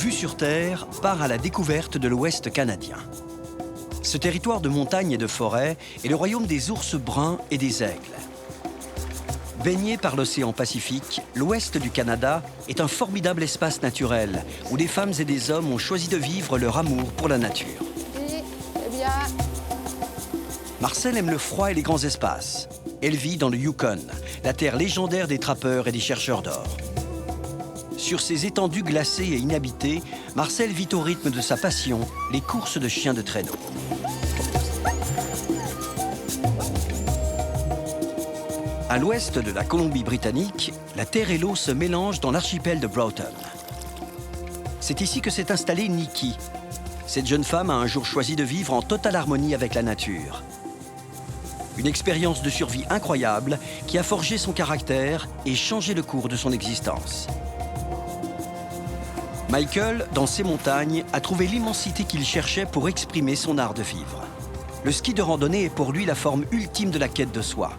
Vue sur Terre part à la découverte de l'Ouest canadien. Ce territoire de montagnes et de forêts est le royaume des ours bruns et des aigles. Baigné par l'océan Pacifique, l'ouest du Canada est un formidable espace naturel où des femmes et des hommes ont choisi de vivre leur amour pour la nature. Marcel aime le froid et les grands espaces. Elle vit dans le Yukon, la terre légendaire des trappeurs et des chercheurs d'or. Sur ces étendues glacées et inhabitées, Marcel vit au rythme de sa passion, les courses de chiens de traîneau. À l'ouest de la Colombie-Britannique, la terre et l'eau se mélangent dans l'archipel de Broughton. C'est ici que s'est installée Nikki. Cette jeune femme a un jour choisi de vivre en totale harmonie avec la nature. Une expérience de survie incroyable qui a forgé son caractère et changé le cours de son existence. Michael, dans ces montagnes, a trouvé l'immensité qu'il cherchait pour exprimer son art de vivre. Le ski de randonnée est pour lui la forme ultime de la quête de soi.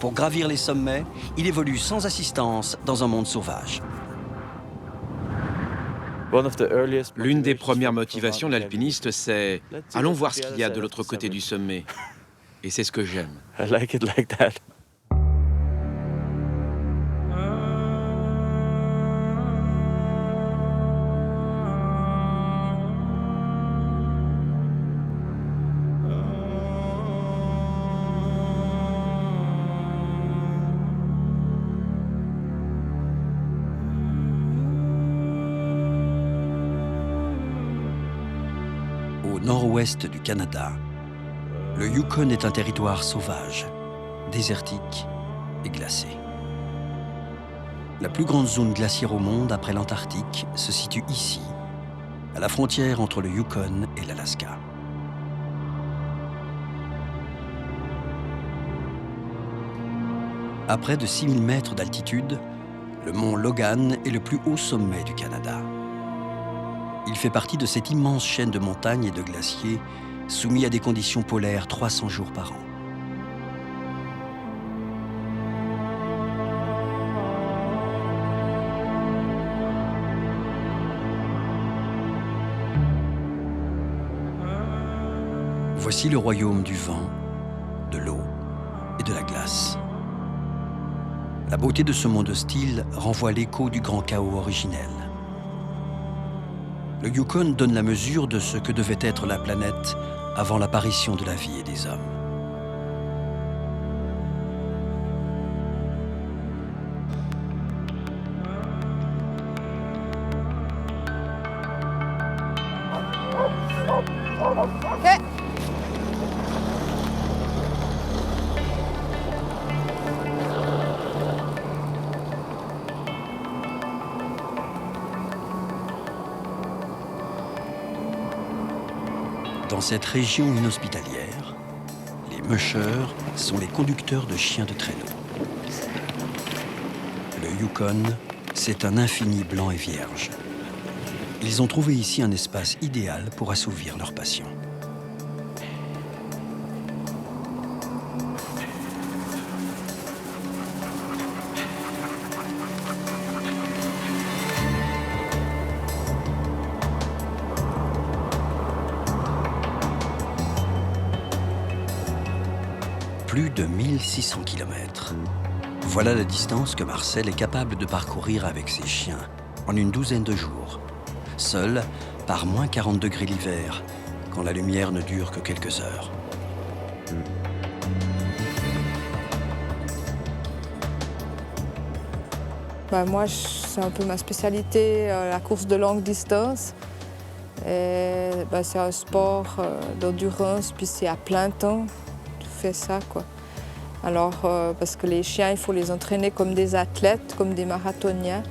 Pour gravir les sommets, il évolue sans assistance dans un monde sauvage. L'une des premières motivations de l'alpiniste, c'est « allons voir ce qu'il y a de l'autre côté du sommet ». Et c'est ce que j'aime. Au nord-ouest du Canada, le Yukon est un territoire sauvage, désertique et glacé. La plus grande zone glaciaire au monde après l'Antarctique se situe ici, à la frontière entre le Yukon et l'Alaska. À près de 6000 mètres d'altitude, le mont Logan est le plus haut sommet du Canada. Il fait partie de cette immense chaîne de montagnes et de glaciers soumis à des conditions polaires 300 jours par an. Voici le royaume du vent, de l'eau et de la glace. La beauté de ce monde hostile renvoie l'écho du grand chaos originel. Le Yukon donne la mesure de ce que devait être la planète avant l'apparition de la vie et des hommes. Dans cette région inhospitalière, les mushers sont les conducteurs de chiens de traîneau. Le Yukon, c'est un infini blanc et vierge. Ils ont trouvé ici un espace idéal pour assouvir leur passion. Plus de 1600 km. Voilà la distance que Marcel est capable de parcourir avec ses chiens en une douzaine de jours, seul par moins 40 degrés l'hiver, quand la lumière ne dure que quelques heures. Moi, c'est un peu ma spécialité, la course de longue distance. C'est un sport d'endurance, puis c'est à plein temps. Fait ça, quoi. Alors, parce que les chiens, il faut les entraîner comme des athlètes, comme des marathoniens.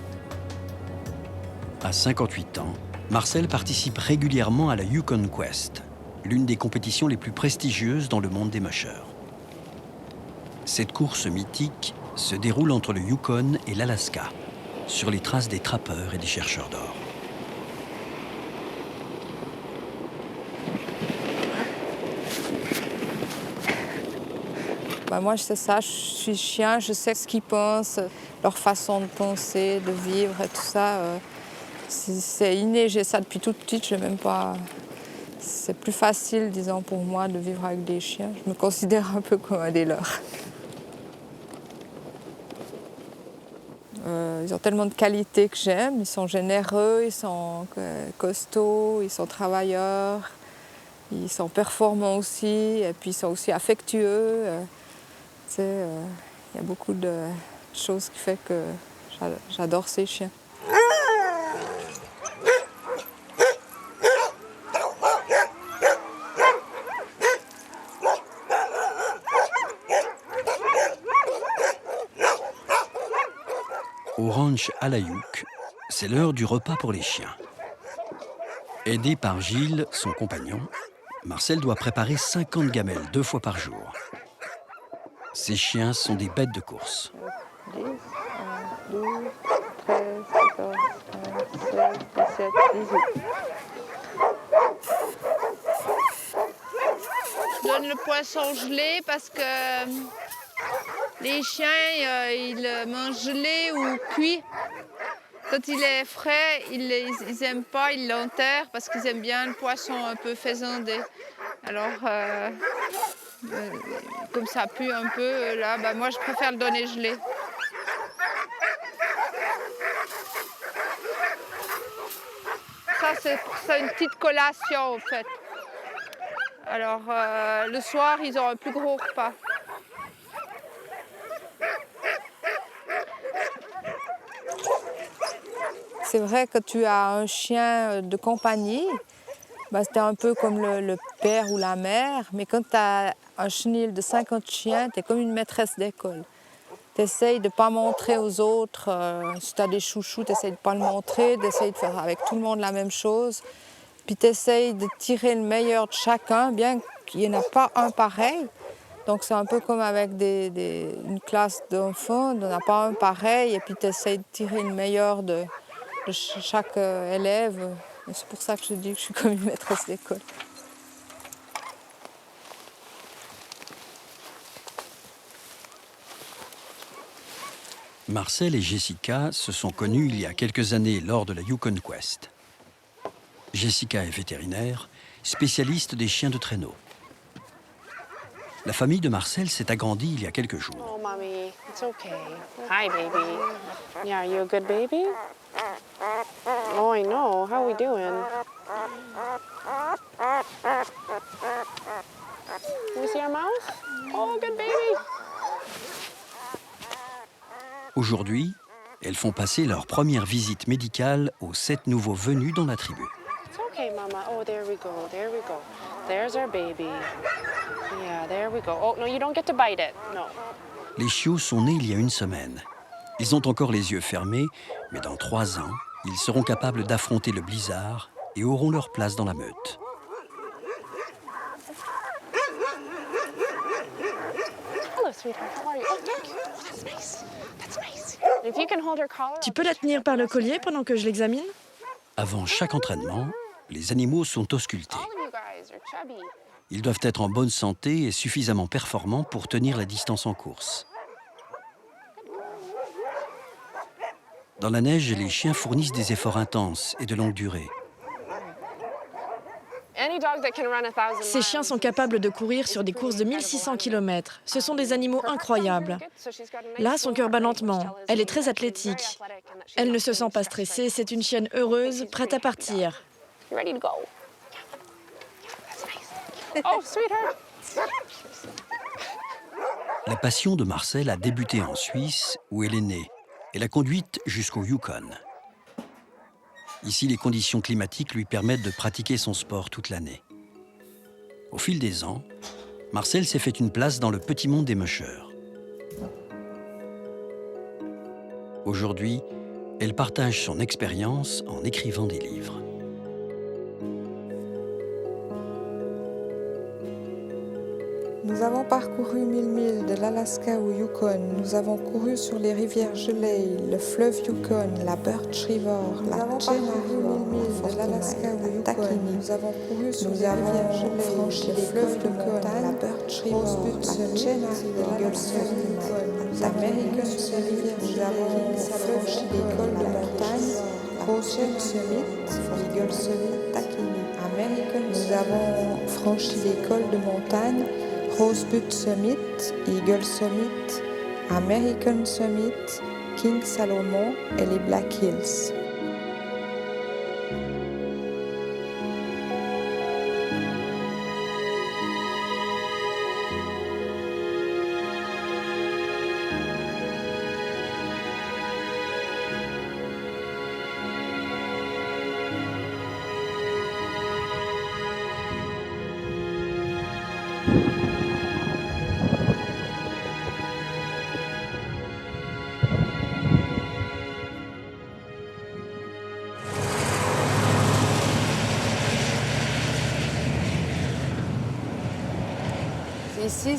À 58 ans, Marcel participe régulièrement à la Yukon Quest, l'une des compétitions les plus prestigieuses dans le monde des mushers. Cette course mythique se déroule entre le Yukon et l'Alaska, sur les traces des trappeurs et des chercheurs d'or. Moi, c'est ça, je suis chien, je sais ce qu'ils pensent, leur façon de penser, de vivre et tout ça. C'est inné, j'ai ça depuis toute petite, je même pas... C'est plus facile, disons, pour moi de vivre avec des chiens. Je me considère un peu comme un des leurs. Ils ont tellement de qualités que j'aime. Ils sont généreux, ils sont costauds, ils sont travailleurs, ils sont performants aussi, et puis ils sont aussi affectueux. Tu sais, il y a beaucoup de choses qui font que j'adore ces chiens. Au ranch Alayouk, c'est l'heure du repas pour les chiens. Aidé par Gilles, son compagnon, Marcel doit préparer 50 gamelles 2 fois par jour. Ces chiens sont des bêtes de course. 10, 11, 12, 13, 14, 15, 16, 17, 18. Je donne le poisson gelé parce que les chiens, ils mangent gelé ou cuit. Quand il est frais, ils n'aiment pas, ils l'enterrent parce qu'ils aiment bien le poisson un peu faisandé. Alors, comme ça pue un peu, là, moi je préfère le donner gelé. Ça, c'est une petite collation en fait. Alors, le soir, ils ont un plus gros repas. C'est vrai que tu as un chien de compagnie, c'est un peu comme le père ou la mère, mais quand tu as un chenil de 50 chiens, tu es comme une maîtresse d'école. Tu essayes de ne pas montrer aux autres, si tu as des chouchous, tu essayes de ne pas le montrer, d'essayer de faire avec tout le monde la même chose. Puis tu essayes de tirer le meilleur de chacun, bien qu'il n'y en a pas un pareil. Donc c'est un peu comme avec une classe d'enfants, il n'y en a pas un pareil, et puis tu essayes de tirer le meilleur de chaque élève. C'est pour ça que je dis que je suis comme une maîtresse d'école. Marcel et Jessica se sont connus il y a quelques années lors de la Yukon Quest. Jessica est vétérinaire, spécialiste des chiens de traîneau. La famille de Marcel s'est agrandie il y a quelques jours. Oh, mommy, it's okay. Hi, baby. Yeah, are you a good baby? Oh, I know. How are we doing? Can we see our mouth? Oh, good baby. Aujourd'hui, elles font passer leur première visite médicale aux 7 nouveaux venus dans la tribu. It's okay, Mama. Oh, there we go. There we go. There's our baby. Yeah, there we go. Oh, no, you don't get to bite it. No. Les chiots sont nés il y a 1 semaine. Ils ont encore les yeux fermés, mais dans 3 ans, ils seront capables d'affronter le blizzard et auront leur place dans la meute. Hello, sweetheart. How are you? Oh, thank you. That's nice. That's nice. If you can hold her collar. Tu peux la tenir par le collier pendant que je l'examine? Avant chaque entraînement, les animaux sont auscultés. All of you guys are chubby. Ils doivent être en bonne santé et suffisamment performants pour tenir la distance en course. Dans la neige, les chiens fournissent des efforts intenses et de longue durée. Ces chiens sont capables de courir sur des courses de 1600 km. Ce sont des animaux incroyables. Là, son cœur bat lentement. Elle est très athlétique. Elle ne se sent pas stressée. C'est une chienne heureuse, prête à partir. Oh, sweetheart. La passion de Marcel a débuté en Suisse, où elle est née, et l'a conduite jusqu'au Yukon. Ici, les conditions climatiques lui permettent de pratiquer son sport toute l'année. Au fil des ans, Marcel s'est fait une place dans le petit monde des mushers. Aujourd'hui, elle partage son expérience en écrivant des livres. Nous avons parcouru 1000 milles de l'Alaska au Yukon. Nous avons couru sur les rivières gelées, le fleuve Yukon, la Birch River, la Chena River, de l'Alaska au Yukon. Nous avons couru sur les rivières gelées, franchi le fleuve Yukon, la Birch River, la Chena River, l'American sur les rivières gelées. Nous avons franchi des cols de montagne, la Ocean Summit, Eagle Summit, Takini. American, nous avons franchi l'école de montagne, Rosebud Summit, Eagle Summit, American Summit, King Salomon et les Black Hills. Ici,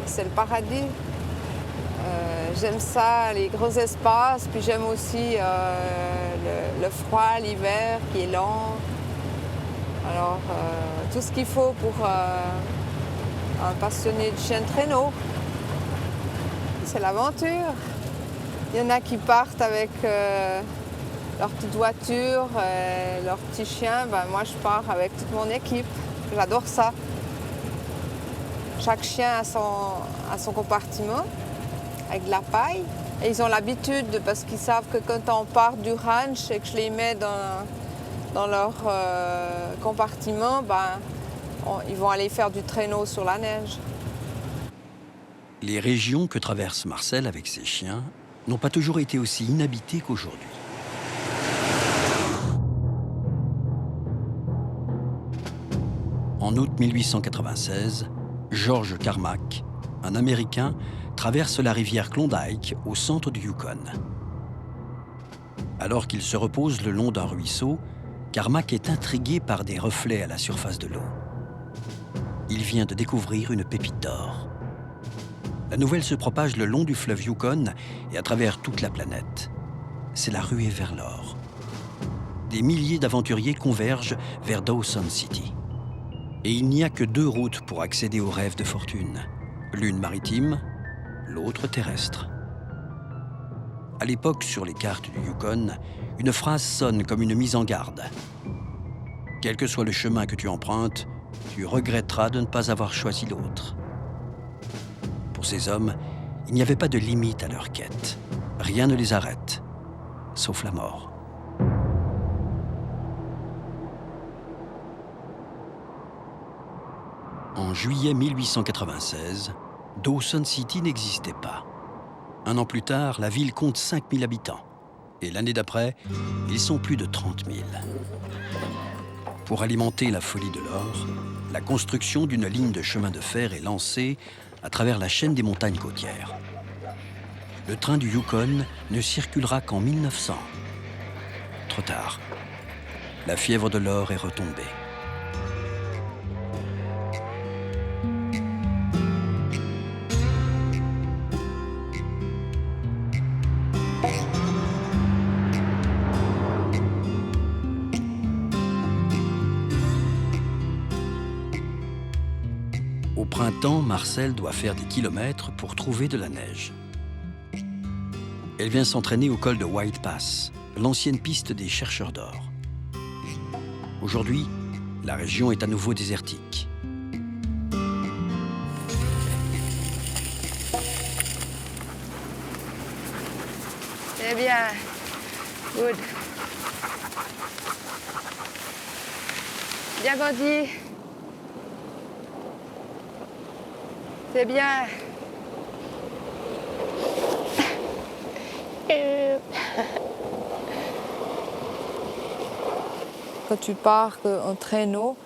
c'est le paradis. J'aime ça, les gros espaces, puis j'aime aussi le froid, l'hiver qui est lent. Alors, tout ce qu'il faut pour un passionné de chien de traîneau. C'est l'aventure. Il y en a qui partent avec leur petite voiture, leur petit chien. Ben, moi, je pars avec toute mon équipe. J'adore ça. Chaque chien a son compartiment avec de la paille. Et ils ont l'habitude, parce qu'ils savent que quand on part du ranch et que je les mets dans leur compartiment, ben, ils vont aller faire du traîneau sur la neige. Les régions que traverse Marcel avec ses chiens n'ont pas toujours été aussi inhabitées qu'aujourd'hui. En août 1896, George Carmack, un Américain, traverse la rivière Klondike au centre du Yukon. Alors qu'il se repose le long d'un ruisseau, Carmack est intrigué par des reflets à la surface de l'eau. Il vient de découvrir une pépite d'or. La nouvelle se propage le long du fleuve Yukon et à travers toute la planète. C'est la ruée vers l'or. Des milliers d'aventuriers convergent vers Dawson City. Et il n'y a que 2 routes pour accéder au rêve de fortune. L'une maritime, l'autre terrestre. À l'époque, sur les cartes du Yukon, une phrase sonne comme une mise en garde. Quel que soit le chemin que tu empruntes, tu regretteras de ne pas avoir choisi l'autre. Pour ces hommes, il n'y avait pas de limite à leur quête. Rien ne les arrête, sauf la mort. En juillet 1896, Dawson City n'existait pas. Un an plus tard, la ville compte 5000 habitants. Et l'année d'après, ils sont plus de 30 000. Pour alimenter la folie de l'or, la construction d'une ligne de chemin de fer est lancée à travers la chaîne des montagnes côtières. Le train du Yukon ne circulera qu'en 1900. Trop tard. La fièvre de l'or est retombée. Au printemps, Marcel doit faire des kilomètres pour trouver de la neige. Elle vient s'entraîner au col de White Pass, l'ancienne piste des chercheurs d'or. Aujourd'hui, la région est à nouveau désertique. C'est bien. Good. Bien Gondi. C'est bien. Quand tu pars en traîneau,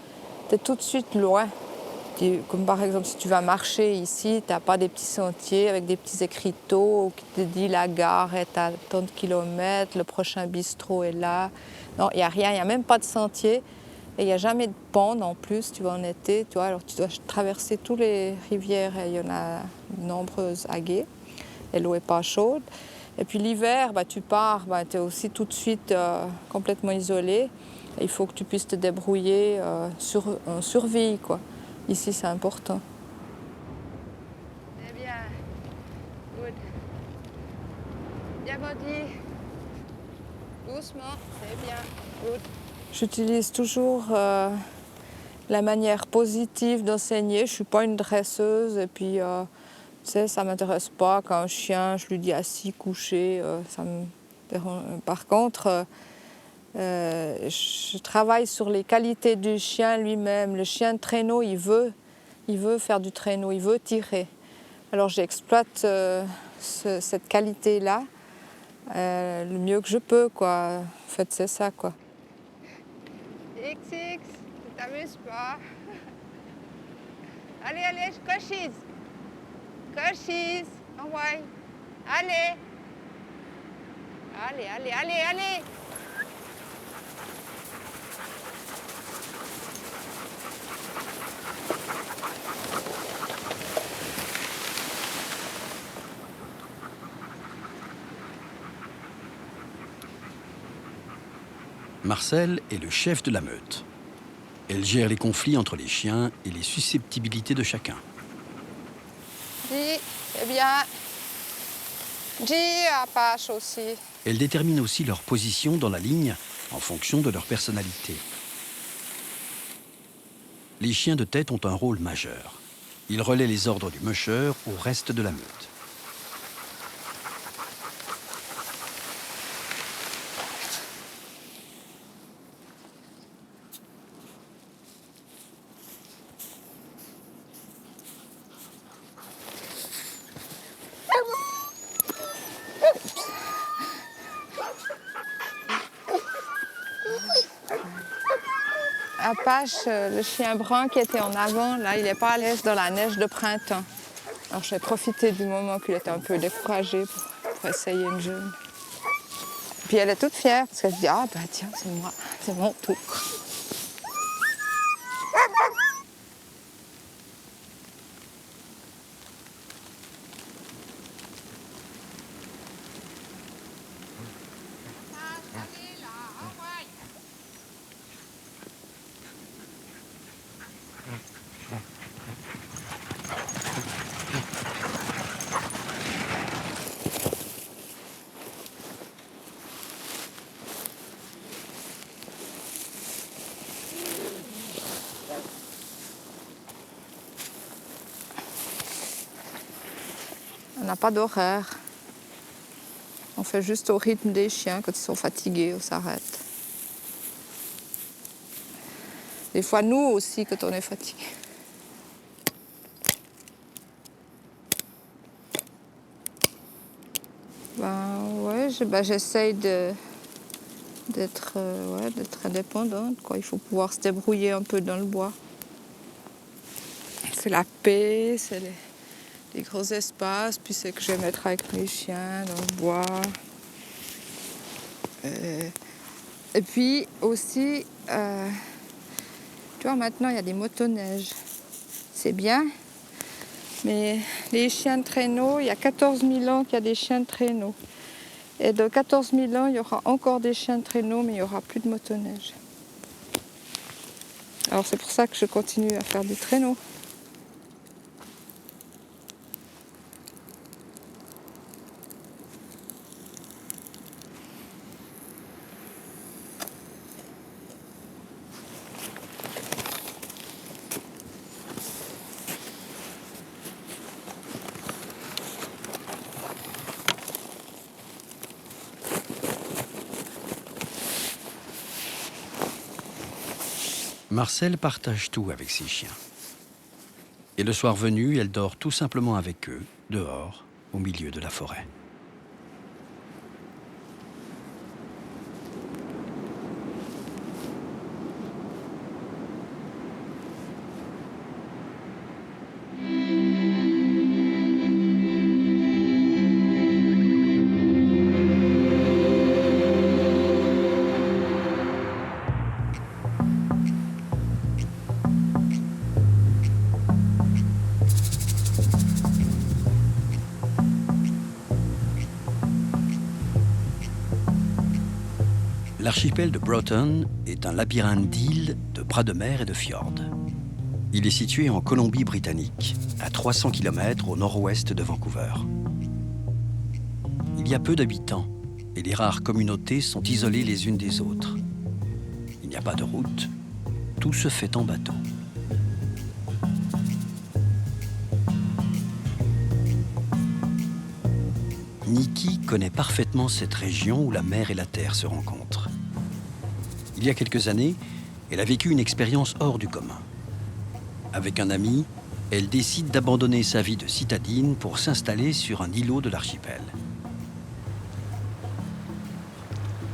tu es tout de suite loin. Comme par exemple, si tu vas marcher ici, tu n'as pas des petits sentiers avec des petits écriteaux qui te disent la gare est à tant de kilomètres, le prochain bistrot est là. Non, il n'y a rien, il n'y a même pas de sentier. Et il n'y a jamais de pente en plus, tu vas en été, tu vois, alors tu dois traverser toutes les rivières, et il y en a nombreuses à Gué, et l'eau n'est pas chaude. Et puis l'hiver, tu pars, tu es aussi tout de suite complètement isolé. Et il faut que tu puisses te débrouiller en survie, quoi. Ici, c'est important. C'est bien. Good. Bien body. doucement, c'est bien. Good. J'utilise toujours la manière positive d'enseigner. Je ne suis pas une dresseuse et puis tu sais, ça ne m'intéresse pas quand un chien, je lui dis assis, couché, ça me dérange. Par contre, je travaille sur les qualités du chien lui-même. Le chien de traîneau, il veut faire du traîneau, il veut tirer. Alors j'exploite cette qualité-là le mieux que je peux, quoi. En fait, c'est ça, quoi. XX, tu t'amuses pas. Allez, allez, cochise. Cochise, envoie. Allez. Allez, allez, allez, allez. Marcel est le chef de la meute. Elle gère les conflits entre les chiens et les susceptibilités de chacun. Dis, c'est bien. Dis, Apache aussi. Elle détermine aussi leur position dans la ligne en fonction de leur personnalité. Les chiens de tête ont un rôle majeur. Ils relaient les ordres du musher au reste de la meute. Apache, le chien brun qui était en avant, là, il n'est pas à l'aise dans la neige de printemps. Alors j'ai profité du moment qu'il était un peu découragé pour essayer une jeune. Puis elle est toute fière parce qu'elle se dit « Ah ben tiens, c'est moi, c'est mon tour ». On n'a pas d'horaire. On fait juste au rythme des chiens. Quand ils sont fatigués, on s'arrête. Des fois, nous aussi, quand on est fatigué. J'essaye d'être indépendante, quoi. Il faut pouvoir se débrouiller un peu dans le bois. C'est la paix, c'est les gros espaces, puis c'est que je vais mettre avec mes chiens dans le bois. Et puis aussi, tu vois, maintenant il y a des motoneiges. C'est bien, mais les chiens de traîneau, il y a 14 000 ans qu'il y a des chiens de traîneau. Et dans 14 000 ans, il y aura encore des chiens de traîneau, mais il n'y aura plus de motoneige. Alors c'est pour ça que je continue à faire du traîneau. Marcel partage tout avec ses chiens. Et le soir venu, elle dort tout simplement avec eux, dehors, au milieu de la forêt. L'archipel de Broughton est un labyrinthe d'îles, de bras de mer et de fjords. Il est situé en Colombie-Britannique, à 300 km au nord-ouest de Vancouver. Il y a peu d'habitants, et les rares communautés sont isolées les unes des autres. Il n'y a pas de route, tout se fait en bateau. Nikki connaît parfaitement cette région où la mer et la terre se rencontrent. Il y a quelques années, elle a vécu une expérience hors du commun. Avec un ami, elle décide d'abandonner sa vie de citadine pour s'installer sur un îlot de l'archipel.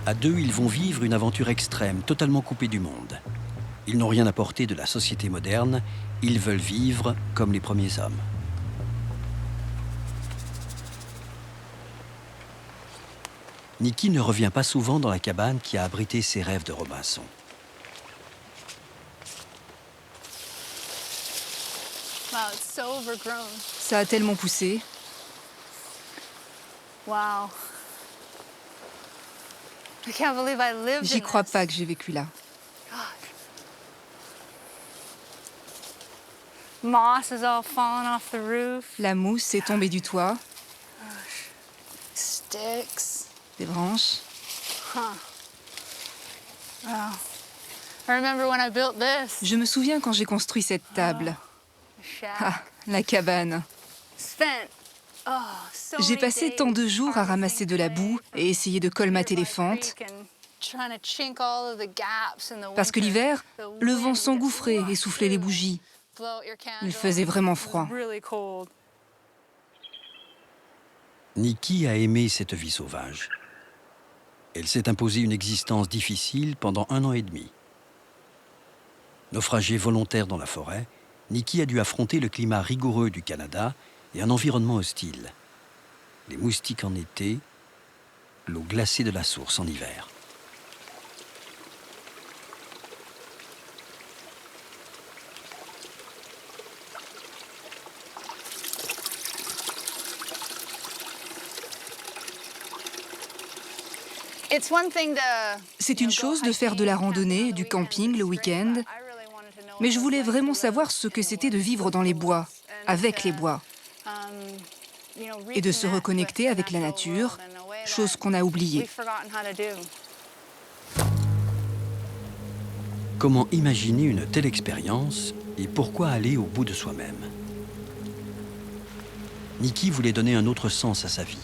À deux, ils vont vivre une aventure extrême, totalement coupée du monde. Ils n'ont rien apporté de la société moderne, ils veulent vivre comme les premiers hommes. Nikki ne revient pas souvent dans la cabane qui a abrité ses rêves de Robinson. Wow, it's so overgrown. Ça a tellement poussé. Wow. I can't believe I lived J'y in crois this. pas que j'ai vécu là. Moss is all falling off the roof. La mousse est tombée du toit, Sticks. des branches. Wow. I remember when I built this. Je me souviens quand j'ai construit cette table. Shack. Ah, la cabane. Spent. Oh, so J'ai many passé days tant de jours à ramasser de la boue et essayer de colmater les Creek fentes. and trying to chink all of the gaps in the Parce que winter. l'hiver, The le wind vent would s'engouffrait et rush soufflait les through, bougies. blow out your candle. Il faisait vraiment It was froid. really cold. Nikki a aimé cette vie sauvage. Elle s'est imposée une existence difficile pendant 1 an et demi. Naufragée volontaire dans la forêt, Nikki a dû affronter le climat rigoureux du Canada et un environnement hostile. Les moustiques en été, l'eau glacée de la source en hiver. C'est une chose de faire de la randonnée, du camping le week-end, mais je voulais vraiment savoir ce que c'était de vivre dans les bois, avec les bois, et de se reconnecter avec la nature, chose qu'on a oubliée. Comment imaginer une telle expérience et pourquoi aller au bout de soi-même? Nikki voulait donner un autre sens à sa vie.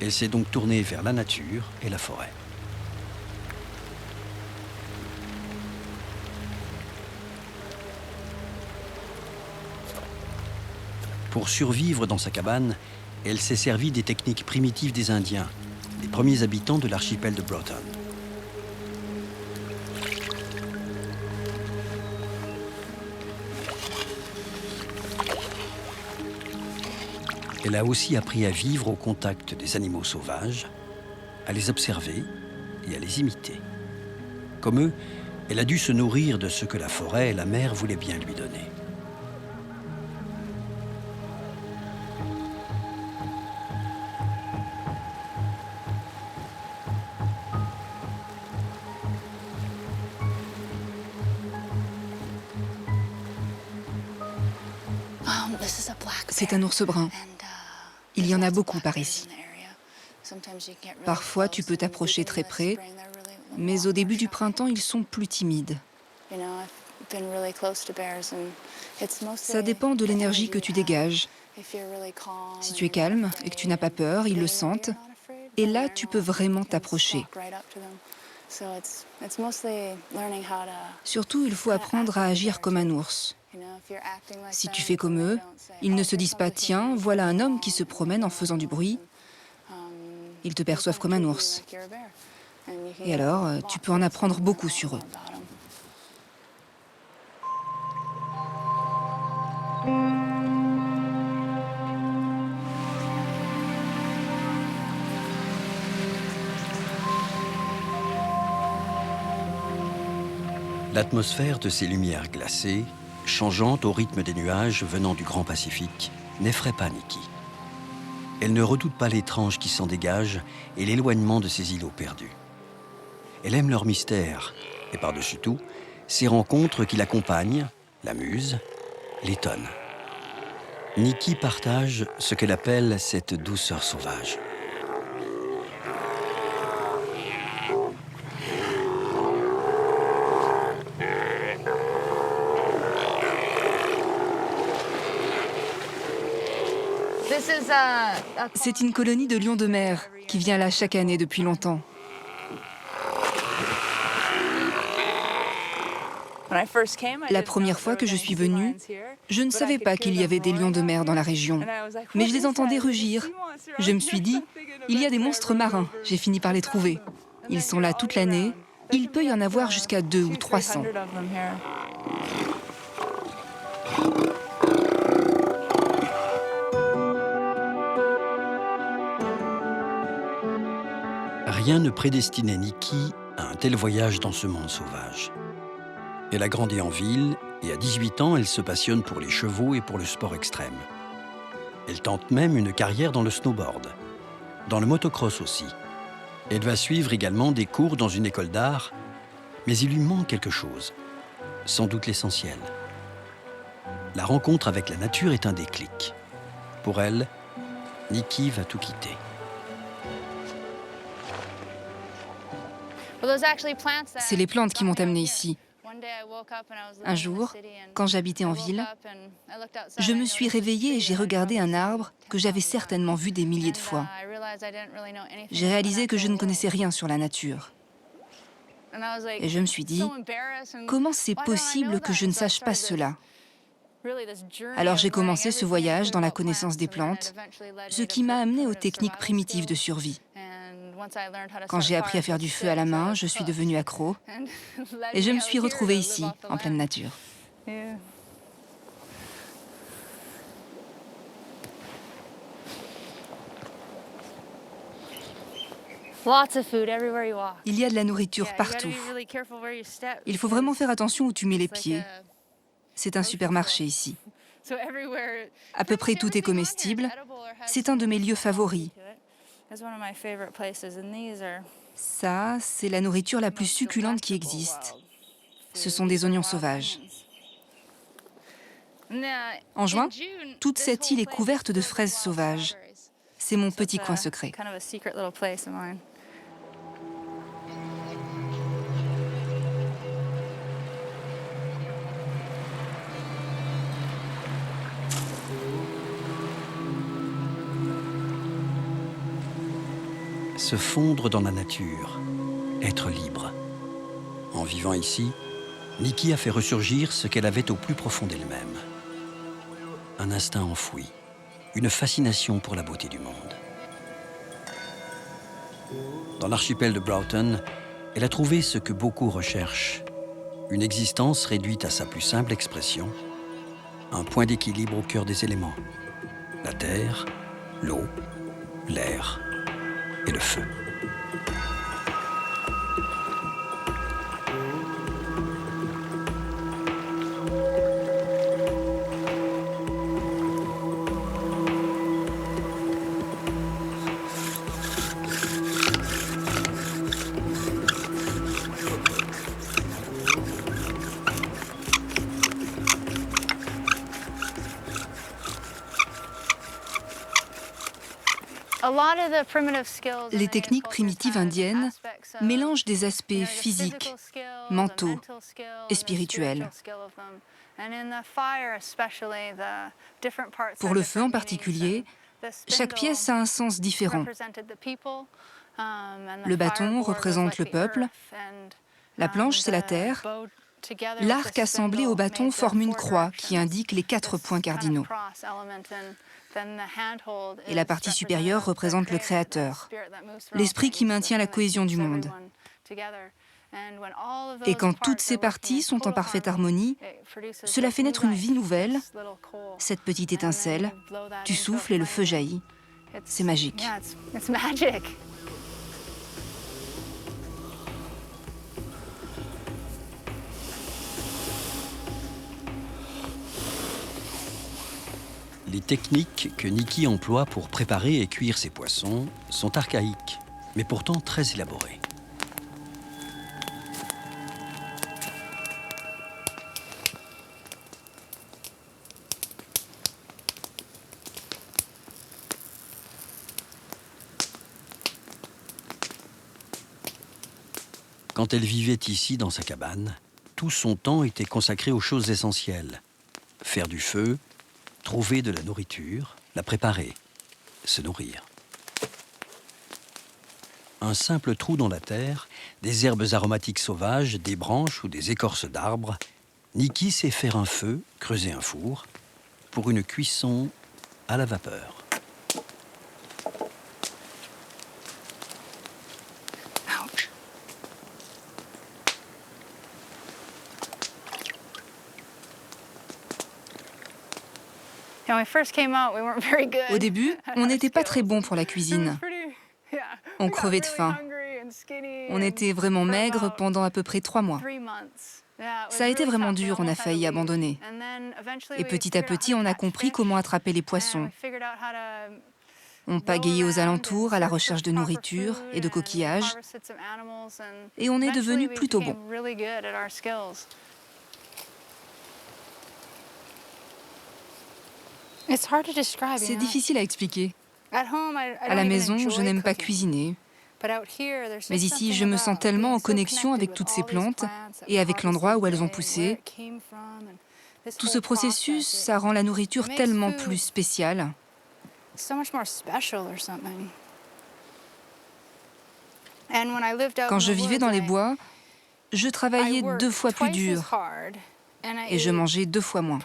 Elle s'est donc tournée vers la nature et la forêt. Pour survivre dans sa cabane, elle s'est servie des techniques primitives des Indiens, les premiers habitants de l'archipel de Broughton. Elle a aussi appris à vivre au contact des animaux sauvages, à les observer et à les imiter. Comme eux, elle a dû se nourrir de ce que la forêt et la mer voulaient bien lui donner. C'est un ours brun. Il y en a beaucoup par ici. Parfois, tu peux t'approcher très près, mais au début du printemps, ils sont plus timides. Ça dépend de l'énergie que tu dégages. Si tu es calme et que tu n'as pas peur, ils le sentent. Et là, tu peux vraiment t'approcher. Surtout, il faut apprendre à agir comme un ours. Si tu fais comme eux, ils ne se disent pas « Tiens, voilà un homme qui se promène en faisant du bruit ». Ils te perçoivent comme un ours. Et alors, tu peux en apprendre beaucoup sur eux. L'atmosphère de ces lumières glacées, changeante au rythme des nuages venant du Grand Pacifique, n'effraie pas Nikki. Elle ne redoute pas l'étrange qui s'en dégage et l'éloignement de ces îlots perdus. Elle aime leur mystère et par-dessus tout, ces rencontres qui l'accompagnent, l'amusent, l'étonnent. Nikki partage ce qu'elle appelle cette douceur sauvage. C'est une colonie de lions de mer qui vient là chaque année depuis longtemps. La première fois que je suis venue, je ne savais pas qu'il y avait des lions de mer dans la région. Mais je les entendais rugir. Je me suis dit, il y a des monstres marins. J'ai fini par les trouver. Ils sont là toute l'année. Il peut y en avoir jusqu'à 200 ou 300. Rien ne prédestinait Nikki à un tel voyage dans ce monde sauvage. Elle a grandi en ville et à 18 ans, elle se passionne pour les chevaux et pour le sport extrême. Elle tente même une carrière dans le snowboard, dans le motocross aussi. Elle va suivre également des cours dans une école d'art, mais il lui manque quelque chose, sans doute l'essentiel. La rencontre avec la nature est un déclic. Pour elle, Nikki va tout quitter. C'est les plantes qui m'ont amenée ici. Un jour, quand j'habitais en ville, je me suis réveillée et j'ai regardé un arbre que j'avais certainement vu des milliers de fois. J'ai réalisé que je ne connaissais rien sur la nature. Et je me suis dit, comment c'est possible que je ne sache pas cela? Alors j'ai commencé ce voyage dans la connaissance des plantes, ce qui m'a amené aux techniques primitives de survie. Quand j'ai appris à faire du feu à la main, je suis devenue accro et je me suis retrouvée ici, en pleine nature. Il y a de la nourriture partout. Il faut vraiment faire attention où tu mets les pieds. C'est un supermarché ici. À peu près tout est comestible. C'est un de mes lieux favoris. Ça, c'est la nourriture la plus succulente qui existe. Ce sont des oignons sauvages. En juin, toute cette île est couverte de fraises sauvages. C'est mon petit coin secret. Se fondre dans la nature, être libre. En vivant ici, Nikki a fait ressurgir ce qu'elle avait au plus profond d'elle-même. Un instinct enfoui, une fascination pour la beauté du monde. Dans l'archipel de Broughton, elle a trouvé ce que beaucoup recherchent, une existence réduite à sa plus simple expression, un point d'équilibre au cœur des éléments, la terre, l'eau, l'air et le feu. Les techniques primitives indiennes mélangent des aspects physiques, mentaux et spirituels. Pour le feu en particulier, chaque pièce a un sens différent. Le bâton représente le peuple, la planche c'est la terre, l'arc assemblé au bâton forme une croix qui indique les 4 points cardinaux. Et la partie supérieure représente le Créateur, l'esprit qui maintient la cohésion du monde. Et quand toutes ces parties sont en parfaite harmonie, cela fait naître une vie nouvelle, cette petite étincelle, tu souffles et le feu jaillit. C'est magique. Les techniques que Nikki emploie pour préparer et cuire ses poissons sont archaïques, mais pourtant très élaborées. Quand elle vivait ici dans sa cabane, tout son temps était consacré aux choses essentielles. Faire du feu, trouver de la nourriture, la préparer. se nourrir. Un simple trou dans la terre, des herbes aromatiques sauvages, des branches ou des écorces d'arbres, Nikki sait faire un feu, creuser un four, pour une cuisson à la vapeur. Au début, on n'était pas très bon pour la cuisine. On crevait de faim. On était vraiment maigres pendant à peu près 3 mois. Ça a été vraiment dur, on a failli abandonner. Et petit à petit, on a compris comment attraper les poissons. On pagayait aux alentours à la recherche de nourriture et de coquillages. Et on est devenu plutôt bon. C'est difficile à expliquer. À la maison, je n'aime pas cuisiner. Mais ici, je me sens tellement en connexion avec toutes ces plantes et avec l'endroit où elles ont poussé. Tout ce processus, ça rend la nourriture tellement plus spéciale. Quand je vivais dans les bois, je travaillais 2 fois plus dur et je mangeais 2 fois moins.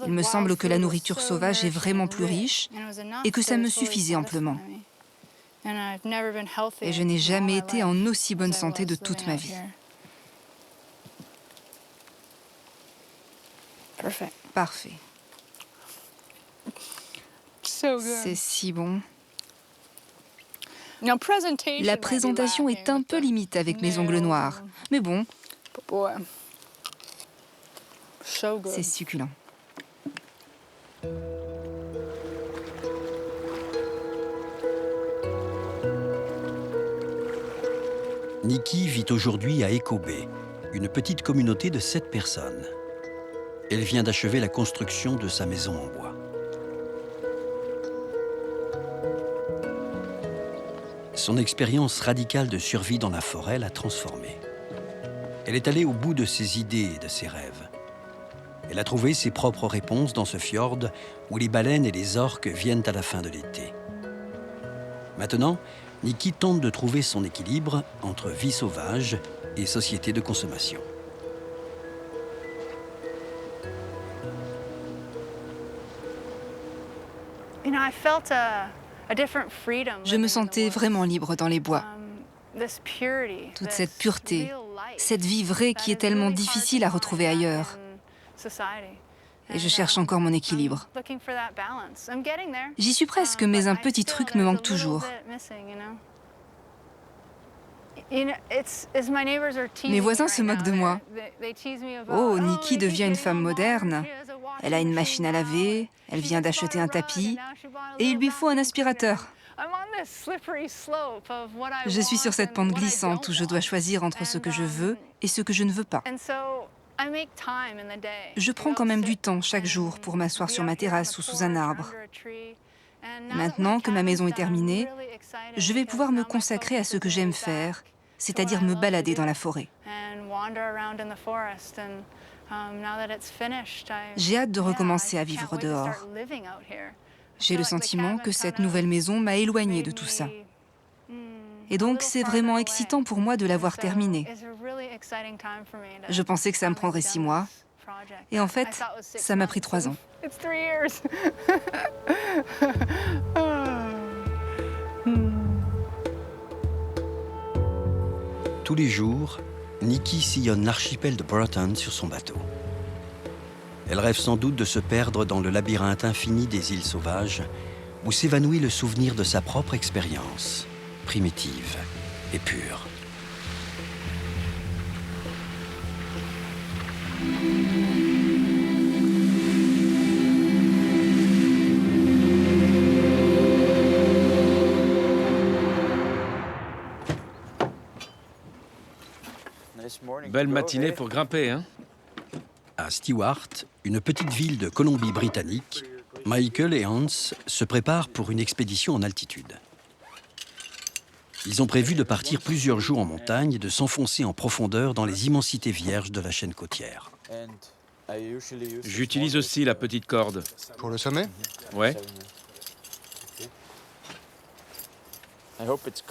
Il me semble que la nourriture sauvage est vraiment plus riche et que ça me suffisait amplement. Et je n'ai jamais été en aussi bonne santé de toute ma vie. Parfait. C'est si bon. La présentation est un peu limite avec mes ongles noirs, mais bon, c'est succulent. Nikki vit aujourd'hui à Echo Bay, une petite communauté de 7 personnes. Elle vient d'achever la construction de sa maison en bois. Son expérience radicale de survie dans la forêt l'a transformée. Elle est allée au bout de ses idées et de ses rêves. Elle a trouvé ses propres réponses dans ce fjord où les baleines et les orques viennent à la fin de l'été. Maintenant, Nikki tente de trouver son équilibre entre vie sauvage et société de consommation. Je me sentais vraiment libre dans les bois. Toute cette pureté, cette vie vraie qui est tellement difficile à retrouver ailleurs. Et je cherche encore mon équilibre. J'y suis presque, mais un petit truc me manque toujours. Mes voisins se moquent de moi. Oh, Nikki devient une femme moderne. Elle a une machine à laver, elle vient d'acheter un tapis, et il lui faut un aspirateur. Je suis sur cette pente glissante où je dois choisir entre ce que je veux et ce que je ne veux pas. Je prends quand même du temps chaque jour pour m'asseoir sur ma terrasse ou sous un arbre. Maintenant que ma maison est terminée, je vais pouvoir me consacrer à ce que j'aime faire, c'est-à-dire me balader dans la forêt. J'ai hâte de recommencer à vivre dehors. J'ai le sentiment que cette nouvelle maison m'a éloignée de tout ça. Et donc, c'est vraiment excitant pour moi de l'avoir terminée. Je pensais que ça me prendrait 6 mois. Et en fait, ça m'a pris 3 ans. Tous les jours, Nikki sillonne l'archipel de Broughton sur son bateau. Elle rêve sans doute de se perdre dans le labyrinthe infini des îles sauvages, où s'évanouit le souvenir de sa propre expérience, primitive et pure. Belle matinée pour grimper, hein? À Stewart, une petite ville de Colombie-Britannique, Michael et Hans se préparent pour une expédition en altitude. Ils ont prévu de partir plusieurs jours en montagne et de s'enfoncer en profondeur dans les immensités vierges de la chaîne côtière. J'utilise aussi la petite corde. Pour le sommet? Ouais.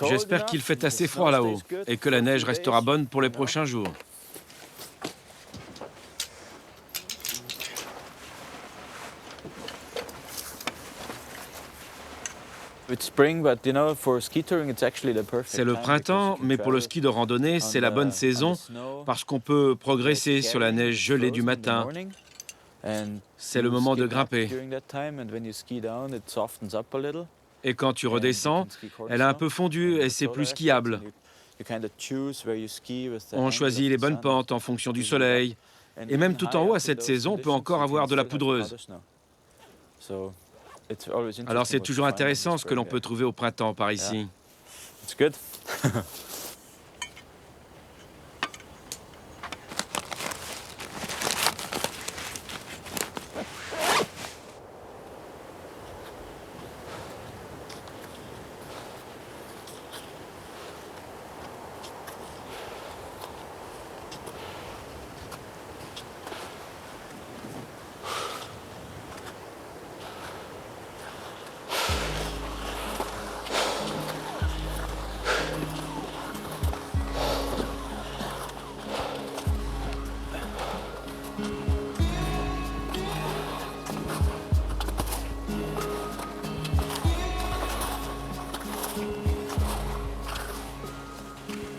J'espère qu'il fait assez froid là-haut et que la neige restera bonne pour les prochains jours. C'est le printemps, mais pour le ski de randonnée, c'est la bonne saison parce qu'on peut progresser sur la neige gelée du matin. C'est le moment de grimper. Et quand tu redescends, elle a un peu fondu et c'est plus skiable. On choisit les bonnes pentes en fonction du soleil. Et même tout en haut, à cette saison, on peut encore avoir de la poudreuse. Alors c'est toujours intéressant ce que l'on peut trouver au printemps par ici.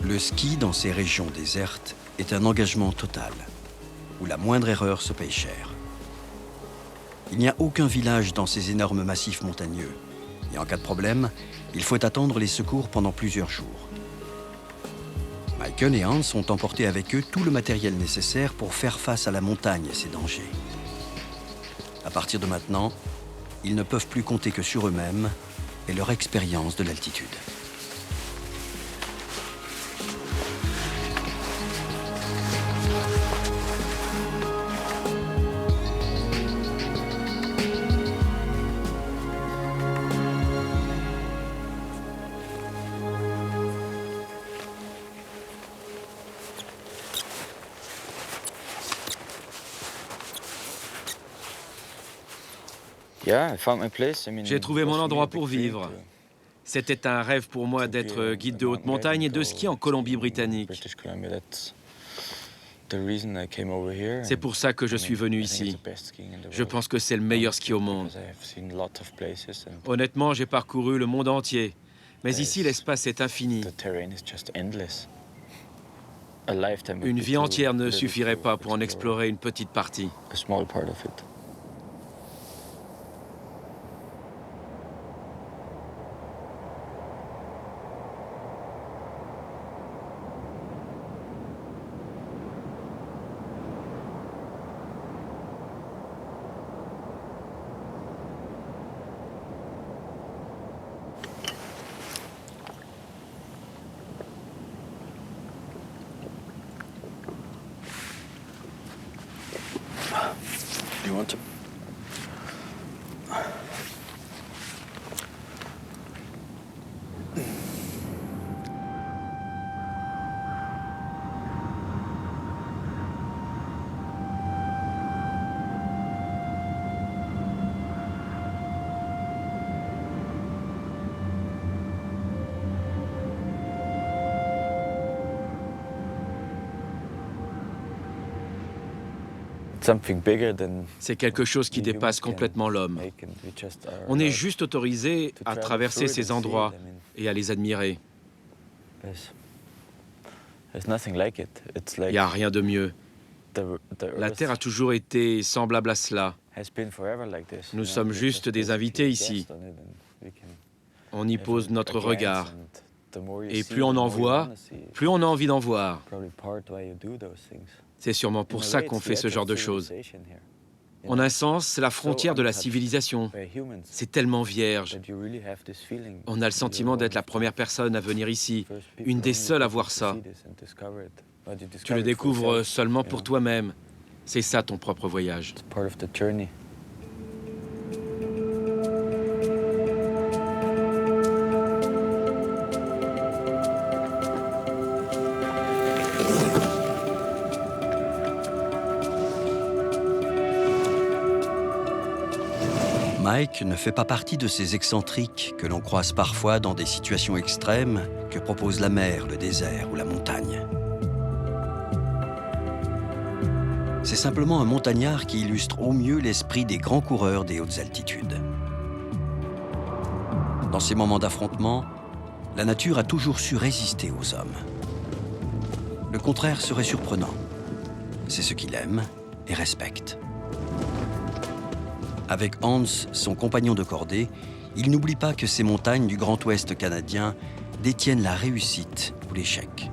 Le ski dans ces régions désertes est un engagement total, où la moindre erreur se paye cher. Il n'y a aucun village dans ces énormes massifs montagneux, et en cas de problème, il faut attendre les secours pendant plusieurs jours. Michael et Hans ont emporté avec eux tout le matériel nécessaire pour faire face à la montagne et ses dangers. À partir de maintenant, ils ne peuvent plus compter que sur eux-mêmes et leur expérience de l'altitude. J'ai trouvé mon endroit pour vivre. C'était un rêve pour moi d'être guide de haute montagne et de ski en Colombie-Britannique. C'est pour ça que je suis venu ici. Je pense que c'est le meilleur ski au monde. Honnêtement, j'ai parcouru le monde entier. Mais ici, l'espace est infini. Une vie entière ne suffirait pas pour en explorer une petite partie. You want to? C'est quelque chose qui dépasse complètement l'homme. On est juste autorisé à traverser ces endroits et à les admirer. Il n'y a rien de mieux. La Terre a toujours été semblable à cela. Nous sommes juste des invités ici. On y pose notre regard. Et plus on en voit, plus on a envie d'en voir. C'est sûrement pour ça qu'on fait ce genre de choses. En un sens, c'est la frontière de la civilisation. C'est tellement vierge. On a le sentiment d'être la première personne à venir ici, une des seules à voir ça. Tu le découvres seulement pour toi-même. C'est ça ton propre voyage. Mike ne fait pas partie de ces excentriques que l'on croise parfois dans des situations extrêmes que proposent la mer, le désert ou la montagne. C'est simplement un montagnard qui illustre au mieux l'esprit des grands coureurs des hautes altitudes. Dans ces moments d'affrontement, la nature a toujours su résister aux hommes. Le contraire serait surprenant. C'est ce qu'il aime et respecte. Avec Hans, son compagnon de cordée, il n'oublie pas que ces montagnes du Grand Ouest canadien détiennent la réussite ou l'échec.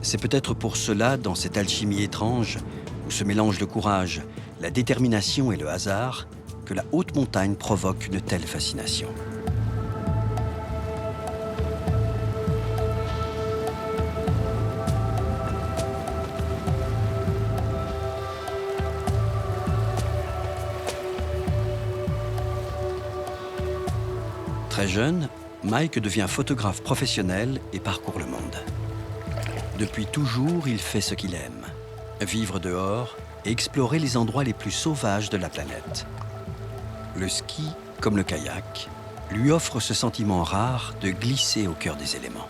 C'est peut-être pour cela, dans cette alchimie étrange, où se mélangent le courage, la détermination et le hasard, que la haute montagne provoque une telle fascination. Très jeune, Mike devient photographe professionnel et parcourt le monde. Depuis toujours, il fait ce qu'il aime, vivre dehors et explorer les endroits les plus sauvages de la planète. Le ski, comme le kayak, lui offre ce sentiment rare de glisser au cœur des éléments.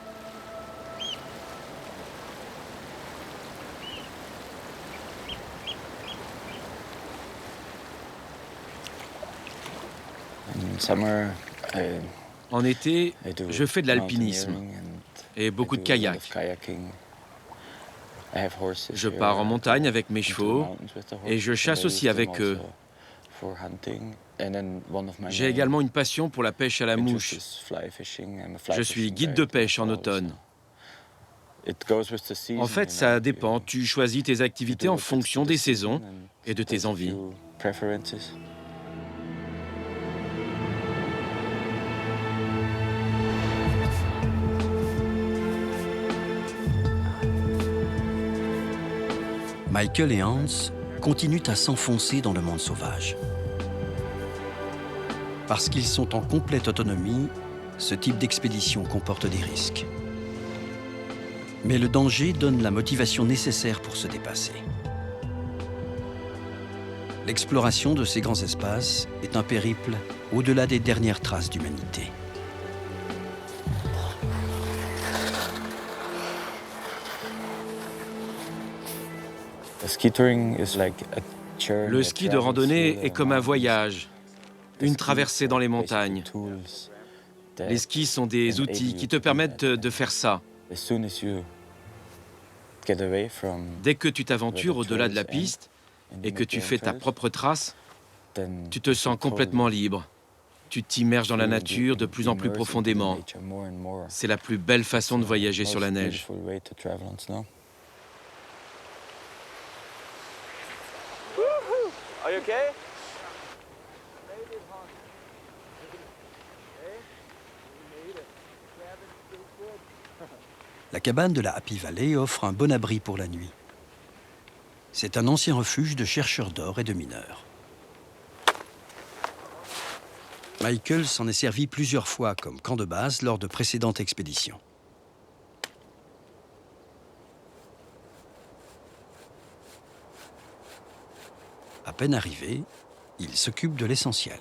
En été, je fais de l'alpinisme et beaucoup de kayak. Je pars en montagne avec mes chevaux et je chasse aussi avec eux. J'ai également une passion pour la pêche à la mouche. Je suis guide de pêche en automne. En fait, ça dépend. Tu choisis tes activités en fonction des saisons et de tes envies. Michael et Hans continuent à s'enfoncer dans le monde sauvage. Parce qu'ils sont en complète autonomie, ce type d'expédition comporte des risques. Mais le danger donne la motivation nécessaire pour se dépasser. L'exploration de ces grands espaces est un périple au-delà des dernières traces d'humanité. Le ski de randonnée est comme un voyage, une traversée dans les montagnes. Les skis sont des outils qui te permettent de faire ça. Dès que tu t'aventures au-delà de la piste et que tu fais ta propre trace, tu te sens complètement libre. Tu t'immerges dans la nature de plus en plus profondément. C'est la plus belle façon de voyager sur la neige. La cabane de la Happy Valley offre un bon abri pour la nuit. C'est un ancien refuge de chercheurs d'or et de mineurs. Michael s'en est servi plusieurs fois comme camp de base lors de précédentes expéditions. À peine arrivé, il s'occupe de l'essentiel.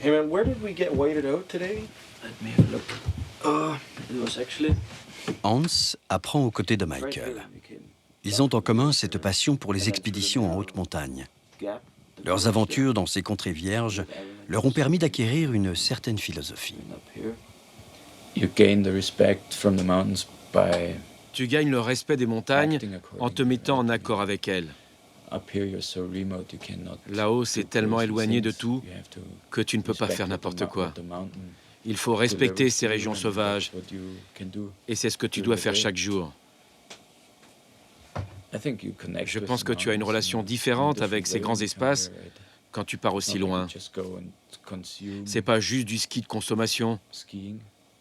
Hey man, where did we get weighted out today? Let me have a look. It was actually... Hans apprend aux côtés de Michael. Ils ont en commun cette passion pour les expéditions en haute montagne. Leurs aventures dans ces contrées vierges leur ont permis d'acquérir une certaine philosophie. You gain the respect from the mountains by Tu gagnes le respect des montagnes en te mettant en accord avec elles. Là-haut, c'est tellement éloigné de tout que tu ne peux pas faire n'importe quoi. Il faut respecter ces régions sauvages, et c'est ce que tu dois faire chaque jour. Je pense que tu as une relation différente avec ces grands espaces quand tu pars aussi loin. C'est pas juste du ski de consommation.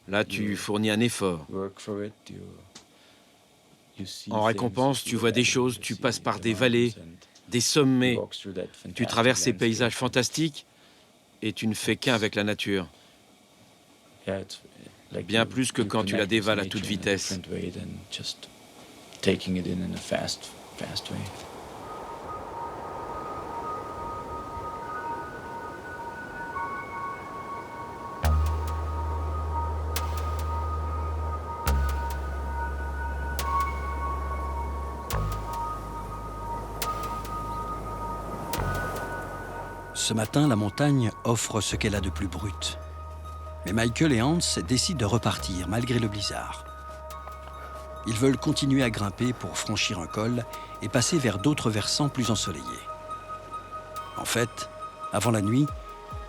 Là, tu fournis un effort. En récompense, tu vois des choses, tu passes par des vallées, des sommets, tu traverses ces paysages fantastiques et tu ne fais qu'un avec la nature. Bien plus que quand tu la dévales à toute vitesse. Ce matin, la montagne offre ce qu'elle a de plus brut. Mais Michael et Hans décident de repartir malgré le blizzard. Ils veulent continuer à grimper pour franchir un col et passer vers d'autres versants plus ensoleillés. En fait, avant la nuit,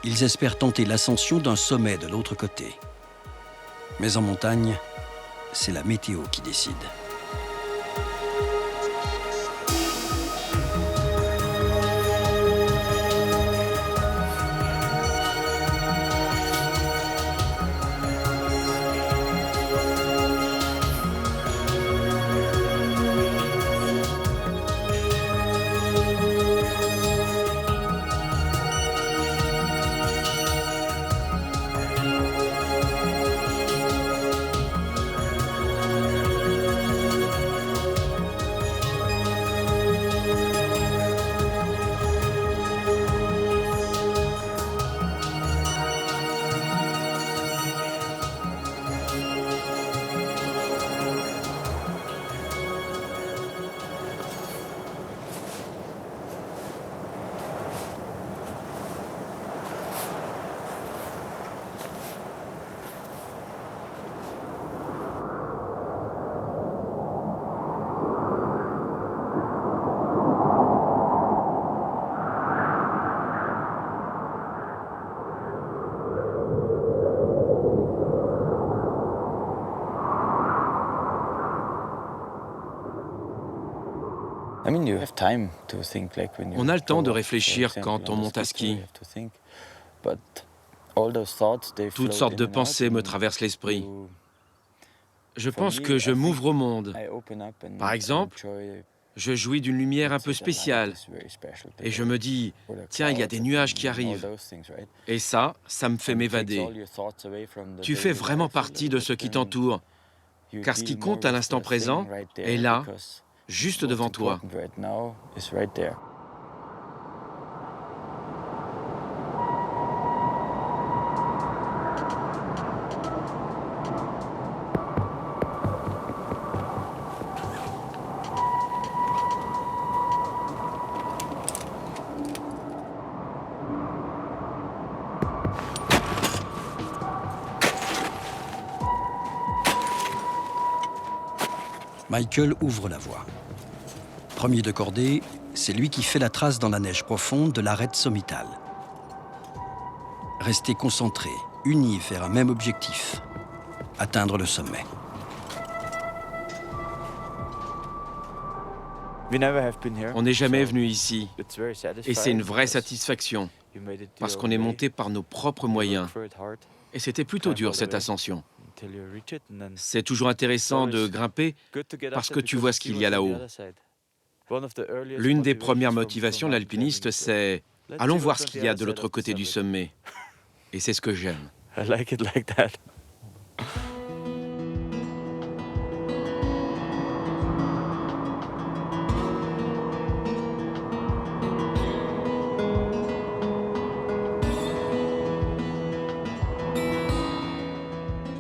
ils espèrent tenter l'ascension d'un sommet de l'autre côté. Mais en montagne, c'est la météo qui décide. On a le temps de réfléchir quand on monte à ski. Toutes sortes de pensées me traversent l'esprit. Je pense que je m'ouvre au monde. Par exemple, je jouis d'une lumière un peu spéciale. Et je me dis, tiens, il y a des nuages qui arrivent. Et ça me fait m'évader. Tu fais vraiment partie de ce qui t'entoure. Car ce qui compte à l'instant présent est là, juste devant toi. Michael ouvre la voie. Premier de cordée, c'est lui qui fait la trace dans la neige profonde de l'arête sommitale. Restez concentrés, unis vers un même objectif, atteindre le sommet. On n'est jamais venu ici, et c'est une vraie satisfaction, parce qu'on est monté par nos propres moyens. Et c'était plutôt dur, cette ascension. C'est toujours intéressant de grimper, parce que tu vois ce qu'il y a là-haut. L'une des premières motivations de l'alpiniste, c'est « allons voir ce qu'il y a de l'autre côté du sommet ». Et c'est ce que j'aime.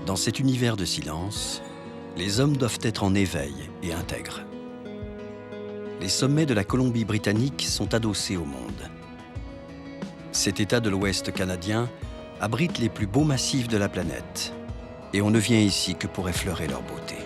Dans cet univers de silence, les hommes doivent être en éveil et intègres. Les sommets de la Colombie-Britannique sont adossés au monde. Cet État de l'Ouest canadien abrite les plus beaux massifs de la planète, et on ne vient ici que pour effleurer leur beauté.